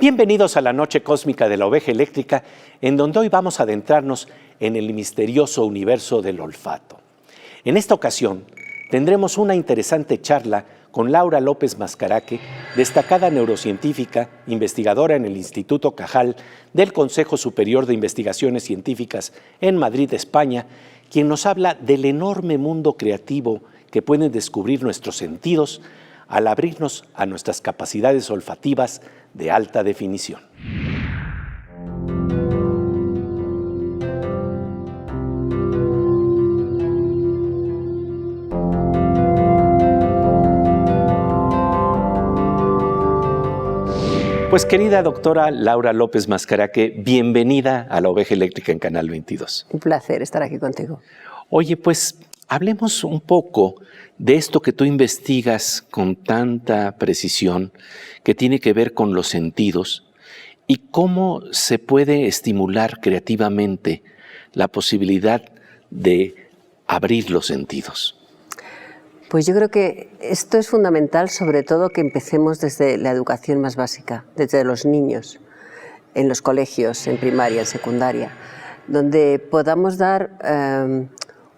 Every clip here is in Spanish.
Bienvenidos a la noche cósmica de la oveja eléctrica, en donde hoy vamos a adentrarnos en el misterioso universo del olfato. En esta ocasión tendremos una interesante charla con Laura López Mascaraque, destacada neurocientífica, investigadora en el Instituto Cajal del Consejo Superior de Investigaciones Científicas en Madrid, España, quien nos habla del enorme mundo creativo que pueden descubrir nuestros sentidos al abrirnos a nuestras capacidades olfativas de alta definición. Pues querida doctora Laura López Mascaraque, bienvenida a la Oveja Eléctrica en Canal 22. Un placer estar aquí contigo. Oye, pues hablemos un poco de esto que tú investigas con tanta precisión, que tiene que ver con los sentidos y cómo se puede estimular creativamente la posibilidad de abrir los sentidos. Pues yo creo que esto es fundamental, sobre todo que empecemos desde la educación más básica, desde los niños, en los colegios, en primaria, en secundaria, donde podamos dar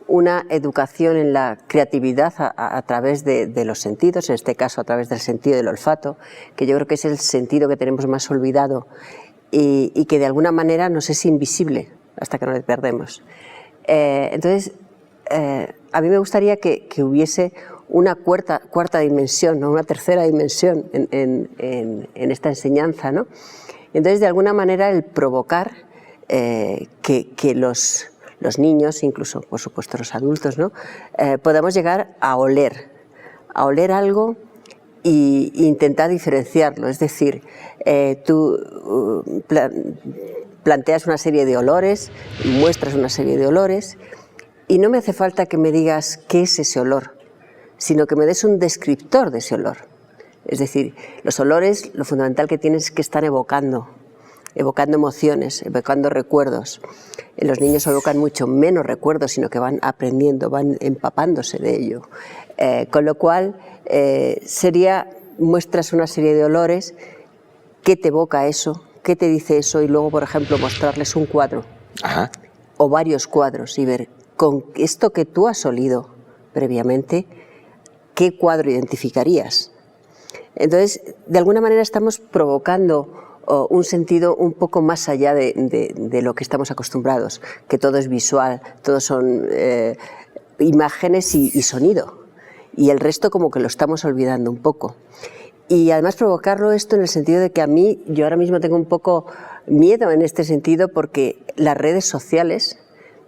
una educación en la creatividad a través de los sentidos, en este caso a través del sentido del olfato, que yo creo que es el sentido que tenemos más olvidado y que de alguna manera nos es invisible hasta que nos perdemos. Entonces, a mí me gustaría que hubiese una cuarta dimensión, ¿no? Una tercera dimensión en esta enseñanza, ¿no? Entonces, de alguna manera, el provocar que los niños, incluso por supuesto los adultos, ¿no? Podamos llegar a oler algo e intentar diferenciarlo. Es decir, tú planteas una serie de olores, muestras una serie de olores, y no me hace falta que me digas qué es ese olor, sino que me des un descriptor de ese olor. Es decir, los olores, lo fundamental que tienen es que están evocando emociones, evocando recuerdos. Los niños evocan mucho menos recuerdos, sino que van aprendiendo, van empapándose de ello. Con lo cual, muestras una serie de olores, qué te evoca eso, qué te dice eso, y luego, por ejemplo, mostrarles un cuadro. Ajá. O varios cuadros y ver, con esto que tú has olido previamente, ¿qué cuadro identificarías? Entonces, de alguna manera estamos provocando un sentido un poco más allá de lo que estamos acostumbrados, que todo es visual, todo son imágenes y sonido, y el resto como que lo estamos olvidando un poco. Y además provocarlo esto en el sentido de que yo ahora mismo tengo un poco miedo en este sentido, porque las redes sociales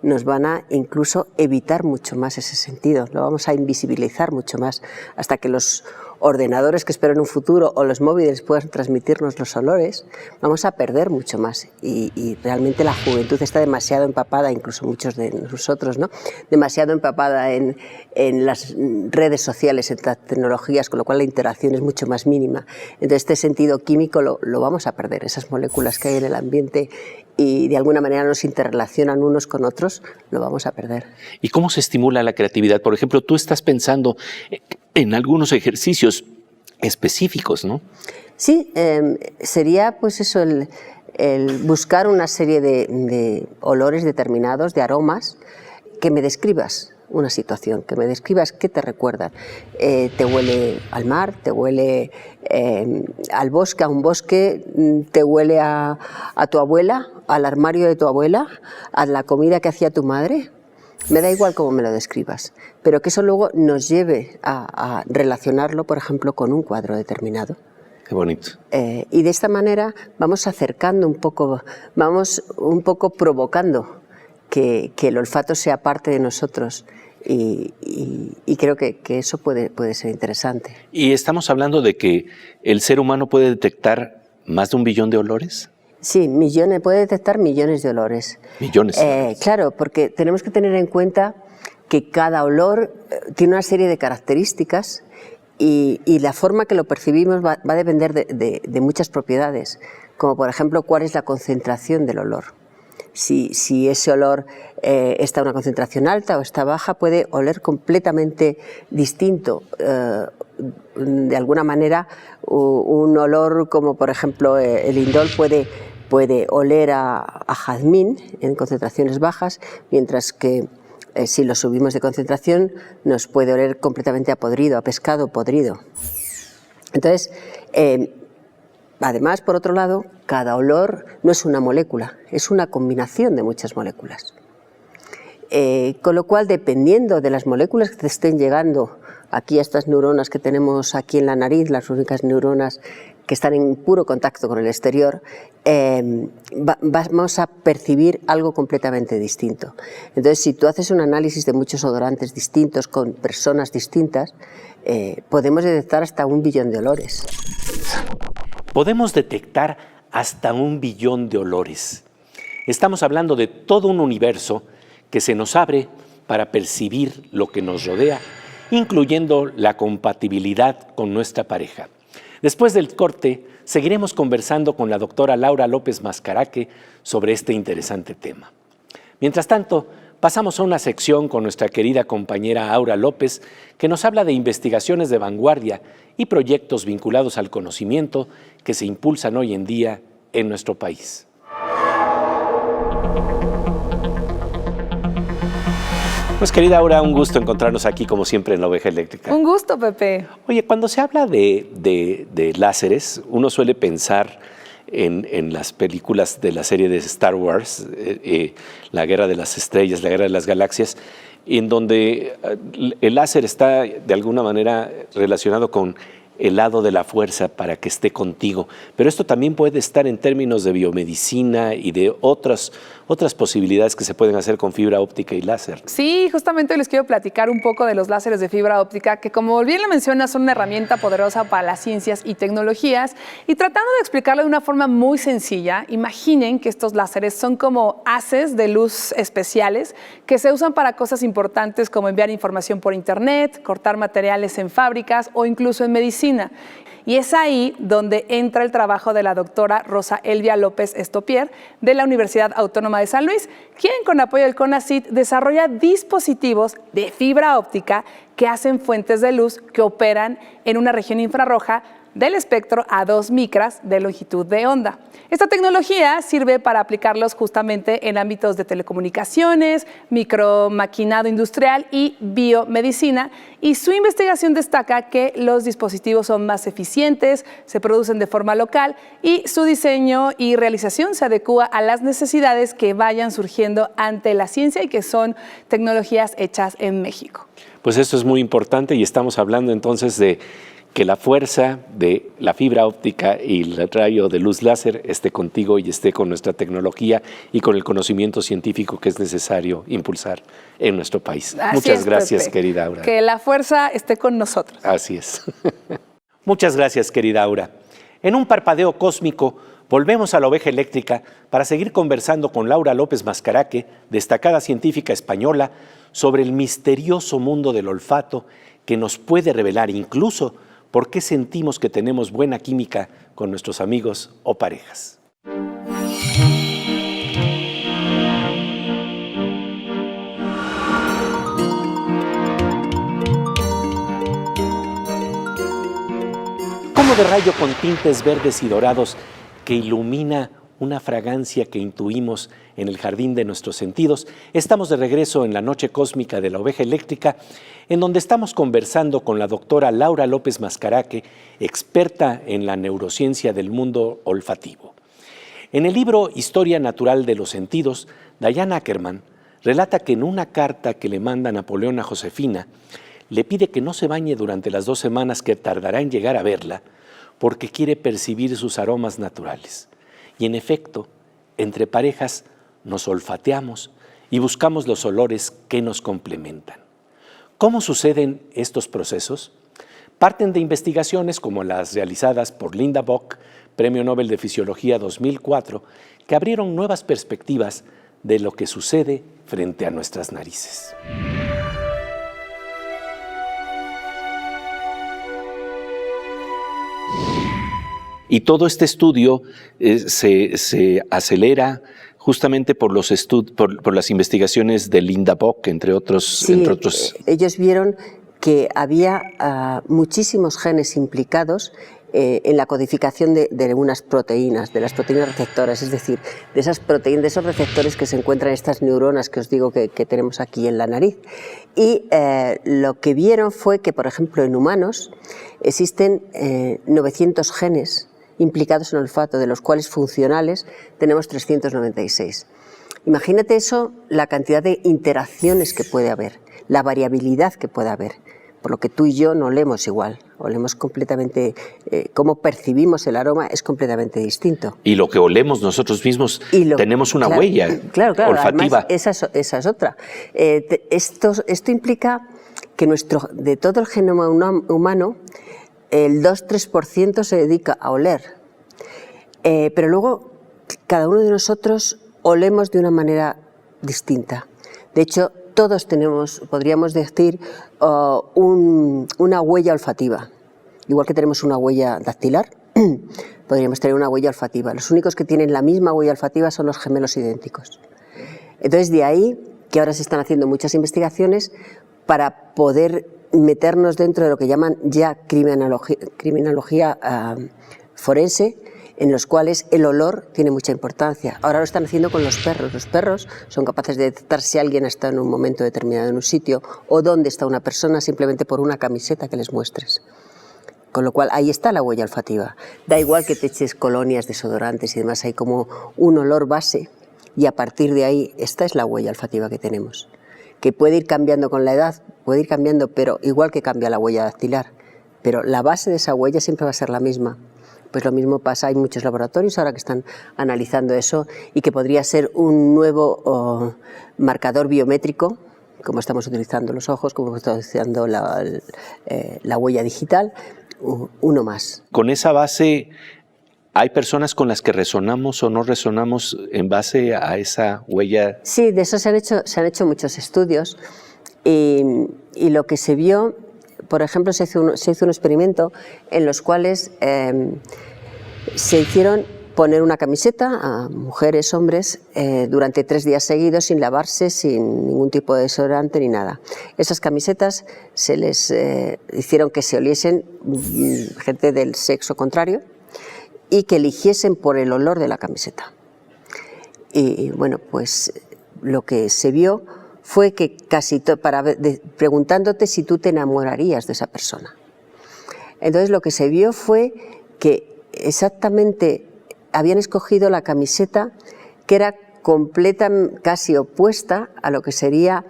nos van a incluso evitar mucho más ese sentido, lo vamos a invisibilizar mucho más, hasta que los ordenadores, que espero en un futuro, o los móviles puedan transmitirnos los olores, vamos a perder mucho más. Y realmente la juventud está demasiado empapada, incluso muchos de nosotros, ¿no? Demasiado empapada en las redes sociales, en las tecnologías, con lo cual la interacción es mucho más mínima. Entonces este sentido químico lo vamos a perder, esas moléculas que hay en el ambiente y de alguna manera nos interrelacionan unos con otros, lo vamos a perder. ¿Y cómo se estimula la creatividad? Por ejemplo, tú estás pensando en algunos ejercicios específicos, ¿no? Sí, sería pues eso, el buscar una serie de olores determinados, de aromas, que me describas una situación, que me describas qué te recuerdan. Te huele al mar, te huele al bosque, a un bosque, te huele a tu abuela, al armario de tu abuela, a la comida que hacía tu madre. Me da igual cómo me lo describas, pero que eso luego nos lleve a relacionarlo, por ejemplo, con un cuadro determinado. Qué bonito. Y de esta manera vamos acercando un poco, vamos un poco provocando que el olfato sea parte de nosotros. Y creo que eso puede ser interesante. ¿Y estamos hablando de que el ser humano puede detectar más de 1 billón de olores? Sí, puede detectar millones de olores. Millones. Claro, porque tenemos que tener en cuenta que cada olor tiene una serie de características y la forma que lo percibimos va a depender de muchas propiedades, como por ejemplo cuál es la concentración del olor. Si ese olor está a una concentración alta o está baja, puede oler completamente distinto de alguna manera un olor como por ejemplo el indol puede oler a jazmín en concentraciones bajas, mientras que si lo subimos de concentración nos puede oler completamente a podrido, a pescado podrido. Entonces, además, por otro lado, cada olor no es una molécula, es una combinación de muchas moléculas. Con lo cual, dependiendo de las moléculas que te estén llegando aquí a estas neuronas que tenemos aquí en la nariz, las únicas neuronas que están en puro contacto con el exterior, vamos a percibir algo completamente distinto. Entonces, si tú haces un análisis de muchos odorantes distintos con personas distintas, podemos detectar hasta 1 billón de olores. Podemos detectar hasta 1 billón de olores. Estamos hablando de todo un universo que se nos abre para percibir lo que nos rodea, incluyendo la compatibilidad con nuestra pareja. Después del corte, seguiremos conversando con la doctora Laura López Mascaraque sobre este interesante tema. Mientras tanto, pasamos a una sección con nuestra querida compañera Aura López, que nos habla de investigaciones de vanguardia y proyectos vinculados al conocimiento que se impulsan hoy en día en nuestro país. Pues querida Aura, un gusto encontrarnos aquí como siempre en La Oveja Eléctrica. Un gusto, Pepe. Oye, cuando se habla de láseres, uno suele pensar en las películas de la serie de Star Wars, La Guerra de las Estrellas, La Guerra de las Galaxias, en donde el láser está de alguna manera relacionado con el lado de la fuerza para que esté contigo. Pero esto también puede estar en términos de biomedicina y de otras posibilidades que se pueden hacer con fibra óptica y láser. Sí, justamente les quiero platicar un poco de los láseres de fibra óptica, que como bien lo mencionas, son una herramienta poderosa para las ciencias y tecnologías. Y tratando de explicarlo de una forma muy sencilla, imaginen que estos láseres son como haces de luz especiales que se usan para cosas importantes como enviar información por internet, cortar materiales en fábricas o incluso en medicina. Y es ahí donde entra el trabajo de la doctora Rosa Elvia López Estopier de la Universidad Autónoma de San Luis, quien con apoyo del CONACYT desarrolla dispositivos de fibra óptica que hacen fuentes de luz que operan en una región infrarroja del espectro a 2 micras de longitud de onda. Esta tecnología sirve para aplicarlos justamente en ámbitos de telecomunicaciones, micromaquinado industrial y biomedicina, y su investigación destaca que los dispositivos son más eficientes, se producen de forma local y su diseño y realización se adecúa a las necesidades que vayan surgiendo ante la ciencia y que son tecnologías hechas en México. Pues esto es muy importante y estamos hablando entonces de que la fuerza de la fibra óptica y el rayo de luz láser esté contigo y esté con nuestra tecnología y con el conocimiento científico que es necesario impulsar en nuestro país. Muchas gracias, Pepe. querida Aura. Que la fuerza esté con nosotros. Así es. Muchas gracias, querida Aura. En un parpadeo cósmico, volvemos a La Oveja Eléctrica para seguir conversando con Laura López Mascaraque, destacada científica española, sobre el misterioso mundo del olfato que nos puede revelar incluso por qué sentimos que tenemos buena química con nuestros amigos o parejas. Como de rayo con tintes verdes y dorados que ilumina una fragancia que intuimos en el jardín de nuestros sentidos, estamos de regreso en la noche cósmica de La Oveja Eléctrica, en donde estamos conversando con la doctora Laura López Mascaraque, experta en la neurociencia del mundo olfativo. En el libro Historia Natural de los Sentidos, Diane Ackerman relata que en una carta que le manda Napoleón a Josefina, le pide que no se bañe durante las 2 semanas que tardará en llegar a verla, porque quiere percibir sus aromas naturales. Y en efecto, entre parejas nos olfateamos y buscamos los olores que nos complementan. ¿Cómo suceden estos procesos? Parten de investigaciones como las realizadas por Linda Bock, Premio Nobel de Fisiología 2004, que abrieron nuevas perspectivas de lo que sucede frente a nuestras narices. Y todo este estudio se acelera justamente por las investigaciones de Linda Bock, entre otros. Sí, ellos vieron que había muchísimos genes implicados en la codificación de unas proteínas, de las proteínas receptoras, es decir, de esas proteínas, de esos receptores que se encuentran en estas neuronas que os digo que tenemos aquí en la nariz. Y lo que vieron fue que, por ejemplo, en humanos existen 900 genes implicados en el olfato, de los cuales funcionales tenemos 396. Imagínate eso, la cantidad de interacciones que puede haber, la variabilidad que puede haber, por lo que tú y yo no olemos igual, olemos completamente, cómo percibimos el aroma es completamente distinto. Y lo que olemos nosotros mismos, tenemos una huella olfativa. Además, esa es otra. Esto implica que de todo el genoma humano, el 2-3% se dedica a oler, pero luego cada uno de nosotros olemos de una manera distinta. De hecho, todos tenemos, podríamos decir, una huella olfativa. Igual que tenemos una huella dactilar, podríamos tener una huella olfativa. Los únicos que tienen la misma huella olfativa son los gemelos idénticos. Entonces, de ahí que ahora se están haciendo muchas investigaciones para poder meternos dentro de lo que llaman ya criminología forense, en los cuales el olor tiene mucha importancia. Ahora lo están haciendo con los perros. Los perros son capaces de detectar si alguien está en un momento determinado en un sitio o dónde está una persona simplemente por una camiseta que les muestres. Con lo cual ahí está la huella olfativa. Da igual que te eches colonias, desodorantes y demás, hay como un olor base y a partir de ahí esta es la huella olfativa que tenemos. Que puede ir cambiando con la edad, puede ir cambiando, pero igual que cambia la huella dactilar. Pero la base de esa huella siempre va a ser la misma. Pues lo mismo pasa, hay muchos laboratorios ahora que están analizando eso y que podría ser un nuevo marcador biométrico, como estamos utilizando los ojos, como estamos utilizando la huella digital, uno más. Con esa base, ¿hay personas con las que resonamos o no resonamos en base a esa huella? Sí, de eso se han hecho muchos estudios y lo que se vio, por ejemplo, se hizo un experimento en los cuales se hicieron poner una camiseta a mujeres, hombres, durante 3 días seguidos sin lavarse, sin ningún tipo de desodorante ni nada. Esas camisetas se les hicieron que se oliesen gente del sexo contrario y que eligiesen por el olor de la camiseta. Y bueno, pues lo que se vio fue que preguntándote si tú te enamorarías de esa persona. Entonces lo que se vio fue que exactamente habían escogido la camiseta que era casi opuesta a lo que sería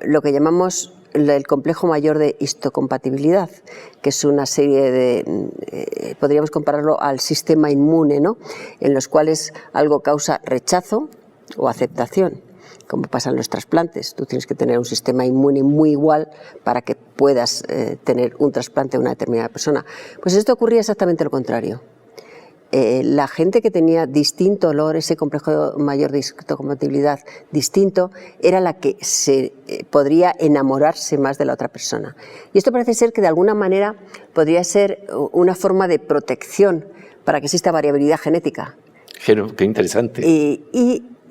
lo que llamamos el complejo mayor de histocompatibilidad, que es una serie de, podríamos compararlo al sistema inmune, ¿no? En los cuales algo causa rechazo o aceptación. Como pasa en los trasplantes, tú tienes que tener un sistema inmune muy igual para que puedas tener un trasplante de una determinada persona. Pues esto ocurría exactamente lo contrario. La gente que tenía distinto olor, ese complejo mayor de histocompatibilidad distinto, era la que podría enamorarse más de la otra persona. Y esto parece ser que de alguna manera podría ser una forma de protección para que exista variabilidad genética. Qué interesante.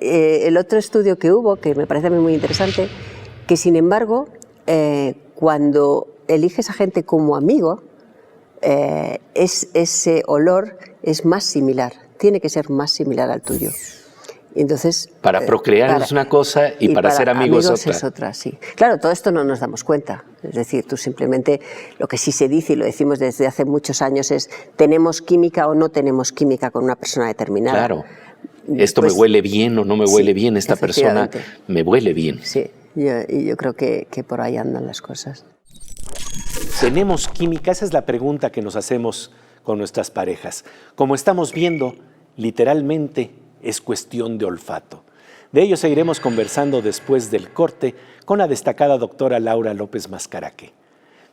El otro estudio que hubo, que me parece muy interesante, que sin embargo, cuando eliges a gente como amigo, ese olor es más similar, tiene que ser más similar al tuyo. Entonces, para procrear es una cosa y para ser amigos es otra. Sí. Claro, todo esto no nos damos cuenta. Es decir, tú simplemente, lo que sí se dice y lo decimos desde hace muchos años es, ¿tenemos química o no tenemos química con una persona determinada? Claro. Esto me huele bien o no me huele bien, esta persona me huele bien. Sí, yo creo que por ahí andan las cosas. ¿Tenemos química? Esa es la pregunta que nos hacemos con nuestras parejas. Como estamos viendo, literalmente es cuestión de olfato. De ello seguiremos conversando después del corte con la destacada doctora Laura López Mascaraque.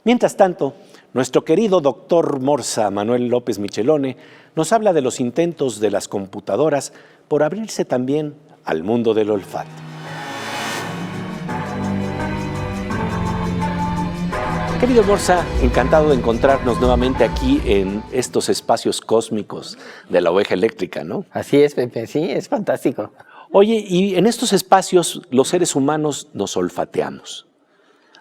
Mientras tanto, nuestro querido doctor Morsa, Manuel López Michelone, nos habla de los intentos de las computadoras por abrirse también al mundo del olfato. Querido Morsa, encantado de encontrarnos nuevamente aquí en estos espacios cósmicos de la oveja eléctrica, ¿no? Así es, Pepe, sí, es fantástico. Oye, y en estos espacios los seres humanos nos olfateamos.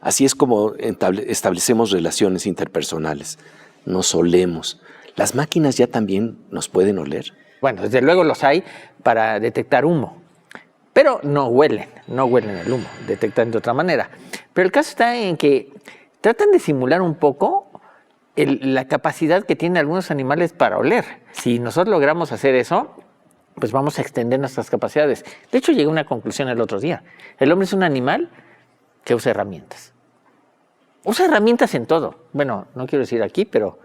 Así es como establecemos relaciones interpersonales. Nos olemos. ¿Las máquinas ya también nos pueden oler? Bueno, desde luego los hay para detectar humo, pero no huelen el humo, detectan de otra manera. Pero el caso está en que tratan de simular un poco la capacidad que tienen algunos animales para oler. Si nosotros logramos hacer eso, pues vamos a extender nuestras capacidades. De hecho, llegué a una conclusión el otro día. El hombre es un animal que usa herramientas. Usa herramientas en todo. Bueno, no quiero decir aquí, pero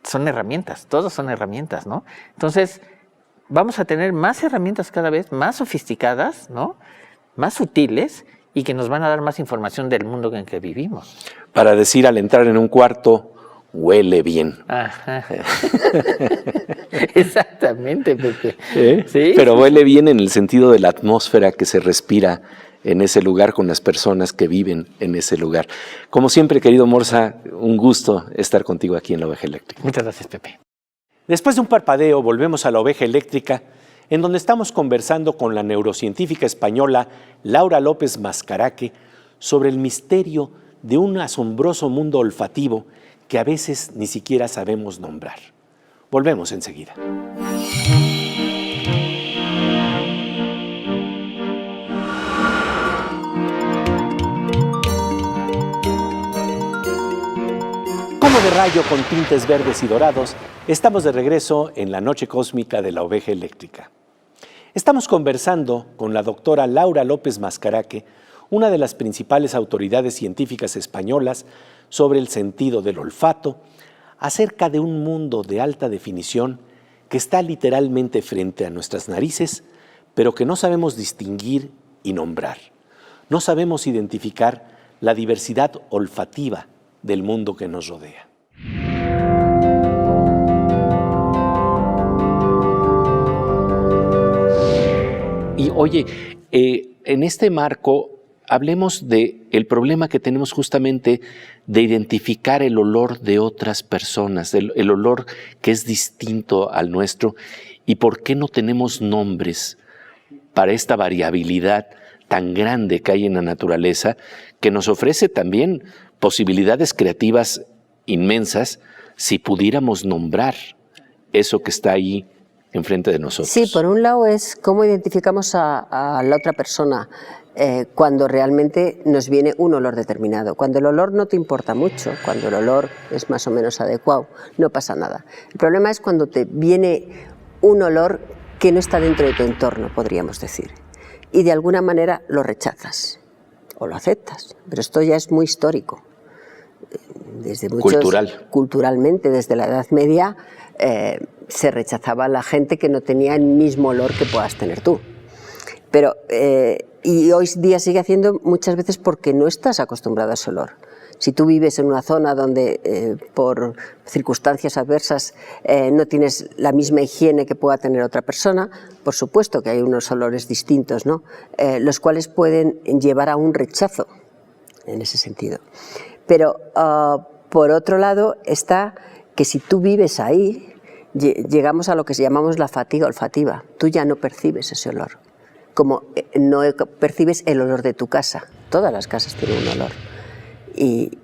son herramientas. Todos son herramientas, ¿no? Entonces, vamos a tener más herramientas cada vez más sofisticadas, ¿no? Más sutiles y que nos van a dar más información del mundo en que vivimos. Para decir al entrar en un cuarto, huele bien. Ajá. Exactamente, Pepe. ¿Sí? Pero huele bien en el sentido de la atmósfera que se respira en ese lugar con las personas que viven en ese lugar. Como siempre, querido Morsa, un gusto estar contigo aquí en La Oveja Eléctrica. Muchas gracias, Pepe. Después de un parpadeo, volvemos a La Oveja Eléctrica, en donde estamos conversando con la neurocientífica española Laura López Mascaraque sobre el misterio de un asombroso mundo olfativo que a veces ni siquiera sabemos nombrar. Volvemos enseguida. Como de rayo con tintes verdes y dorados, estamos de regreso en la noche cósmica de La Oveja Eléctrica. Estamos conversando con la doctora Laura López Mascaraque, una de las principales autoridades científicas españolas sobre el sentido del olfato, acerca de un mundo de alta definición que está literalmente frente a nuestras narices, pero que no sabemos distinguir y nombrar. No sabemos identificar la diversidad olfativa del mundo que nos rodea. Y oye, en este marco hablemos del problema que tenemos justamente de identificar el olor de otras personas, el olor que es distinto al nuestro, y por qué no tenemos nombres para esta variabilidad tan grande que hay en la naturaleza, que nos ofrece también posibilidades creativas inmensas si pudiéramos nombrar eso que está ahí enfrente de nosotros. Sí, por un lado es cómo identificamos a la otra persona cuando realmente nos viene un olor determinado. Cuando el olor no te importa mucho, cuando el olor es más o menos adecuado, no pasa nada. El problema es cuando te viene un olor que no está dentro de tu entorno, podríamos decir, y de alguna manera lo rechazas o lo aceptas. Pero esto ya es muy histórico. Desde culturalmente, desde la Edad Media, se rechazaba a la gente que no tenía el mismo olor que puedas tener tú. Pero, y hoy día sigue haciendo muchas veces porque no estás acostumbrado a ese olor. Si tú vives en una zona donde por circunstancias adversas no tienes la misma higiene que pueda tener otra persona, por supuesto que hay unos olores distintos, ¿no? Los cuales pueden llevar a un rechazo en ese sentido. Pero por otro lado está que si tú vives ahí, llegamos a lo que llamamos la fatiga olfativa. Tú ya no percibes ese olor, como no percibes el olor de tu casa. Todas las casas tienen un olor. Y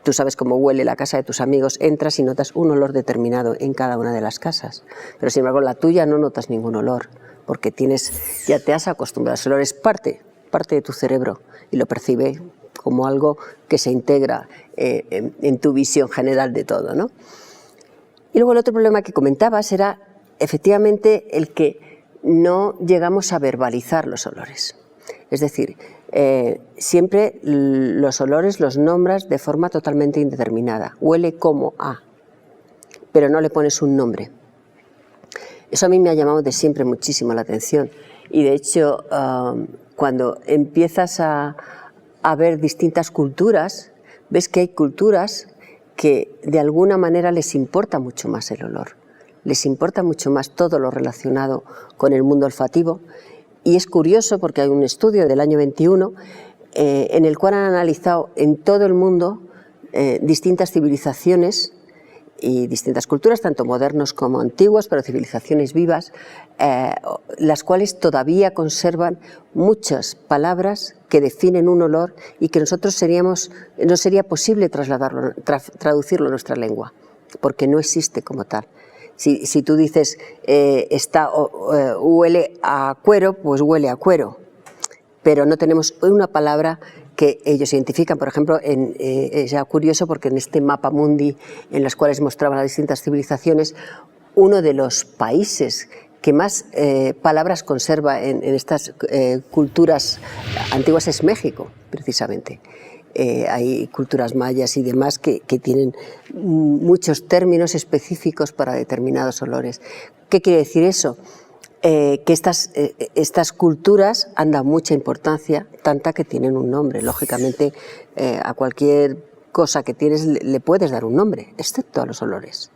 tú sabes cómo huele la casa de tus amigos, entras y notas un olor determinado en cada una de las casas. Pero sin embargo, la tuya no notas ningún olor, porque ya te has acostumbrado. Ese olor es parte de tu cerebro y lo percibe como algo que se integra en tu visión general de todo, ¿no? Y luego el otro problema que comentabas era efectivamente el que no llegamos a verbalizar los olores. Es decir, siempre los olores los nombras de forma totalmente indeterminada. Huele como a, pero no le pones un nombre. Eso a mí me ha llamado de siempre muchísimo la atención. Y de hecho, cuando empiezas a ver distintas culturas, ves que hay culturas que de alguna manera les importa mucho más el olor, les importa mucho más todo lo relacionado con el mundo olfativo. Y es curioso porque hay un estudio del año 21 en el cual han analizado en todo el mundo distintas civilizaciones y distintas culturas, tanto modernos como antiguos, pero civilizaciones vivas, las cuales todavía conservan muchas palabras que definen un olor y que nosotros no sería posible traducirlo a nuestra lengua, porque no existe como tal. Si tú dices huele a cuero, pues huele a cuero, pero no tenemos una palabra que ellos identifican. Por ejemplo, es ya curioso porque en este mapa mundi en los cuales mostraban las distintas civilizaciones, uno de los países que más palabras conserva en estas culturas antiguas es México, precisamente. Hay culturas mayas y demás que tienen muchos términos específicos para determinados olores. ¿Qué quiere decir eso? Que estas culturas han dado mucha importancia, tanta que tienen un nombre. Lógicamente, a cualquier cosa que tienes le puedes dar un nombre, excepto a los olores.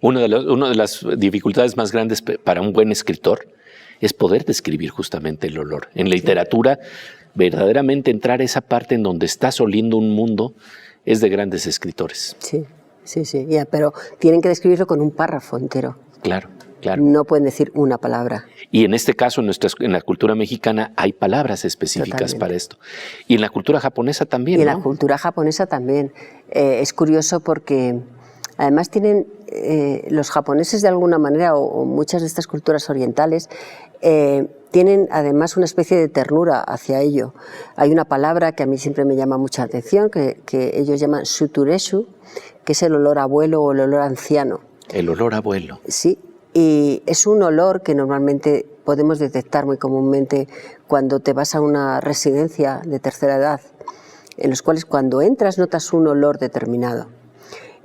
Una de las dificultades más grandes para un buen escritor es poder describir justamente el olor. En literatura, verdaderamente entrar a esa parte en donde estás oliendo un mundo es de grandes escritores. Sí, ya, pero tienen que describirlo con un párrafo entero. Claro. No pueden decir una palabra. Y en este caso, en la cultura mexicana hay palabras específicas para esto. Y en la cultura japonesa también, Y en ¿no? la cultura japonesa también. Es curioso porque además tienen los japoneses de alguna manera, o muchas de estas culturas orientales, tienen además una especie de ternura hacia ello. Hay una palabra que a mí siempre me llama mucha atención, que ellos llaman sutureshu, que es el olor a abuelo o el olor a anciano. El olor a abuelo. Sí. Y es un olor que normalmente podemos detectar muy comúnmente cuando te vas a una residencia de tercera edad, en los cuales cuando entras notas un olor determinado.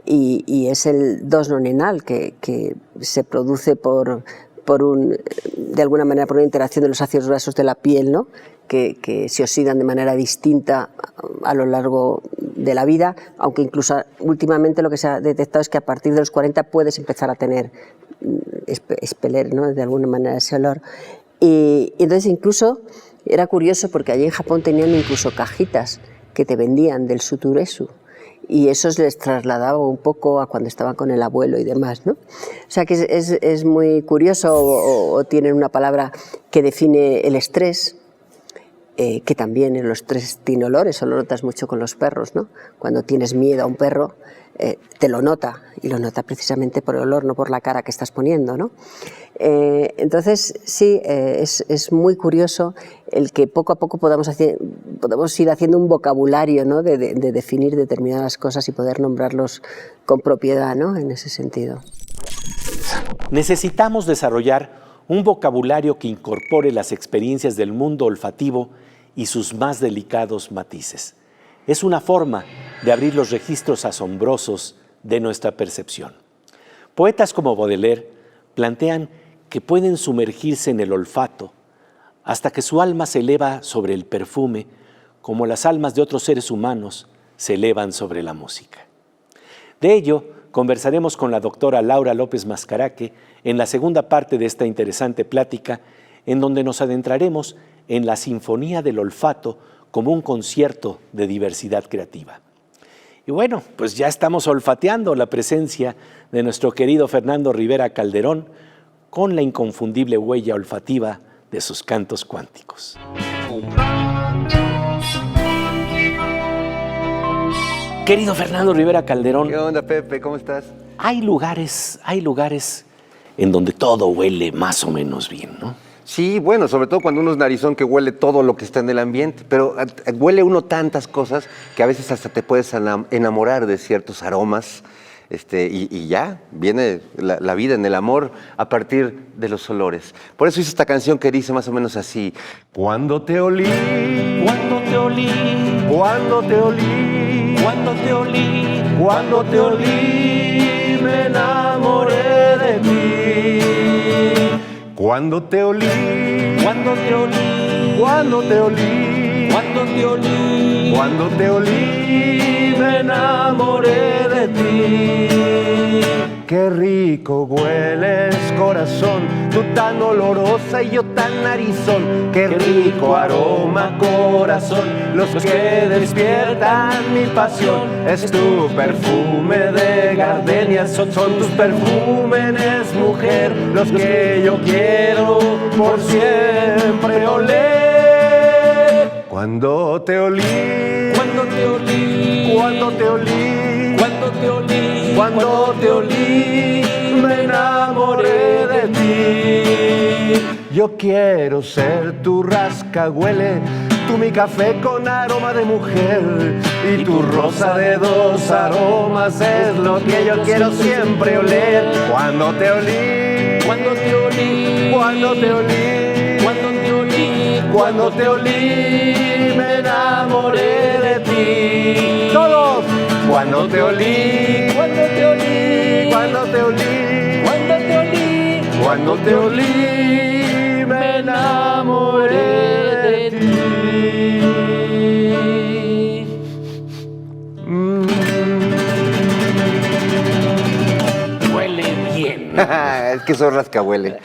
Y es el dos-nonenal que se produce de alguna manera por una interacción de los ácidos grasos de la piel, ¿no? que se oxidan de manera distinta a lo largo de la vida, aunque incluso últimamente lo que se ha detectado es que a partir de los 40 puedes empezar a tener expeler, ¿no? de alguna manera ese olor. Y entonces incluso era curioso porque allí en Japón tenían incluso cajitas que te vendían del sutureshu, y eso les trasladaba un poco a cuando estaban con el abuelo y demás, ¿no? O sea que es muy curioso, o tienen una palabra que define el estrés, que también en los estrés tiene olor, eso lo notas mucho con los perros, ¿no? Cuando tienes miedo a un perro, te lo nota, y lo nota precisamente por el olor, no por la cara que estás poniendo, ¿no? Entonces, sí, es muy curioso el que poco a poco podamos ir haciendo un vocabulario, ¿no? de definir determinadas cosas y poder nombrarlos con propiedad, ¿no? En ese sentido. Necesitamos desarrollar un vocabulario que incorpore las experiencias del mundo olfativo y sus más delicados matices. Es una forma de abrir los registros asombrosos de nuestra percepción. Poetas como Baudelaire plantean que pueden sumergirse en el olfato hasta que su alma se eleva sobre el perfume, como las almas de otros seres humanos se elevan sobre la música. De ello conversaremos con la doctora Laura López Mascaraque en la segunda parte de esta interesante plática, en donde nos adentraremos en la sinfonía del olfato como un concierto de diversidad creativa. Y bueno, pues ya estamos olfateando la presencia de nuestro querido Fernando Rivera Calderón con la inconfundible huella olfativa de sus cantos cuánticos. Querido Fernando Rivera Calderón. ¿Qué onda, Pepe? ¿Cómo estás? Hay lugares en donde todo huele más o menos bien, ¿no? Sí, bueno, sobre todo cuando uno es narizón que huele todo lo que está en el ambiente, pero huele uno tantas cosas que a veces hasta te puedes enamorar de ciertos aromas, y ya viene la vida en el amor a partir de los olores. Por eso hice esta canción que dice más o menos así: cuando te olí, Cuando te olí, cuando te olí, cuando te olí, cuando te olí, me enamoré de ti. Cuando te olí, cuando te olí, cuando te olí, cuando te olí, cuando te olí, me enamoré de ti. qué rico hueles, corazón, tú tan olorosa y yo tan narizón. Qué rico aroma, corazón, los que despiertan mi pasión. Es tu perfume de gardenias, son tus perfúmenes, mujer, los que yo quiero por siempre oler. Cuando te olí, Cuando te olí, cuando te olí, cuando te olí, cuando te olí, me enamoré de ti. Yo quiero ser tu rascahuele, tú mi café con aroma de mujer, y tu rosa de dos aromas es lo que yo quiero siempre oler. Cuando te olí, cuando te olí, cuando te olí, cuando te olí, cuando te olí, me enamoré de ti. Todos. Cuando te olí, cuando te olí, cuando te olí, cuando te olí, cuando te olí, me enamoré de ti. huele bien. Es que soy rascahuele.